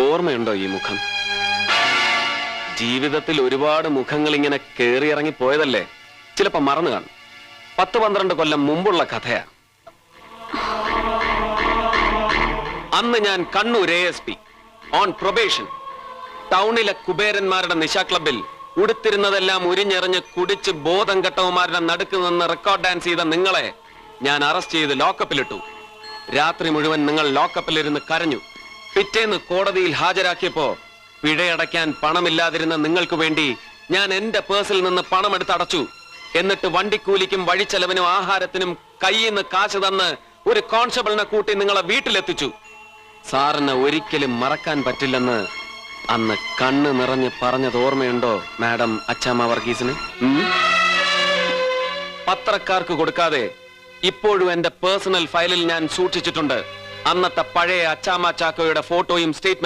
ഓർമ്മയുണ്ടോ ഈ മുഖം? ജീവിതത്തിൽ ഒരുപാട് മുഖങ്ങൾ ഇങ്ങനെ കേറിയിറങ്ങി പോയതല്ലേ, ചിലപ്പോ മറന്നു കാണും. 10-12 കൊല്ലം മുമ്പുള്ള കഥയാ. അന്ന് ഞാൻ കണ്ണൂർ ASP ഓൺ പ്രൊബേഷൻ. ടൗണിലെ കുബേരന്മാരുടെ നിശാ ക്ലബിൽ ഉടുത്തിരുന്നതെല്ലാം ഉരിഞ്ഞെറിഞ്ഞ് കുടിച്ച് ബോധം കെട്ടവന്മാരുടെ നടുക്ക് നിന്ന് റെക്കോർഡ് ഡാൻസ് ചെയ്ത നിങ്ങളെ ഞാൻ അറസ്റ്റ് ചെയ്ത് ലോക്കപ്പിലിട്ടു. രാത്രി മുഴുവൻ നിങ്ങൾ ലോക്കപ്പിലിരുന്ന് കരഞ്ഞു. പിറ്റേന്ന് കോടതിയിൽ ഹാജരാക്കിയപ്പോ പിഴയടയ്ക്കാൻ പണമില്ലാതിരുന്ന നിങ്ങൾക്ക് വേണ്ടി ഞാൻ എന്റെ പേഴ്സിൽ നിന്ന് പണമെടുത്തടച്ചു. എന്നിട്ട് വണ്ടിക്കൂലിക്കും വഴിച്ചെലവിനും ആഹാരത്തിനും കയ്യിൽ നിന്ന് കാശ് തന്ന് ഒരു കോൺസ്റ്റബിളിനെ കൂട്ടി നിങ്ങളെ വീട്ടിലെത്തിച്ചു. സാറിന് ഒരിക്കലും മറക്കാൻ പറ്റില്ലെന്ന് അന്ന് കണ്ണ് നിറഞ്ഞ് പറഞ്ഞത് ഓർമ്മയുണ്ടോ മാഡം അച്ചാമ്മ വർഗീസിന്? പത്രക്കാർക്ക് കൊടുക്കാതെ ഇപ്പോഴും എന്റെ പേഴ്സണൽ ഫയലിൽ ഞാൻ സൂക്ഷിച്ചിട്ടുണ്ട് അന്നത്തെ പഴയ അച്ചാമ്മ ചാക്കോയുടെ ഫോട്ടോയും സ്റ്റേറ്റ്മെന്റ്.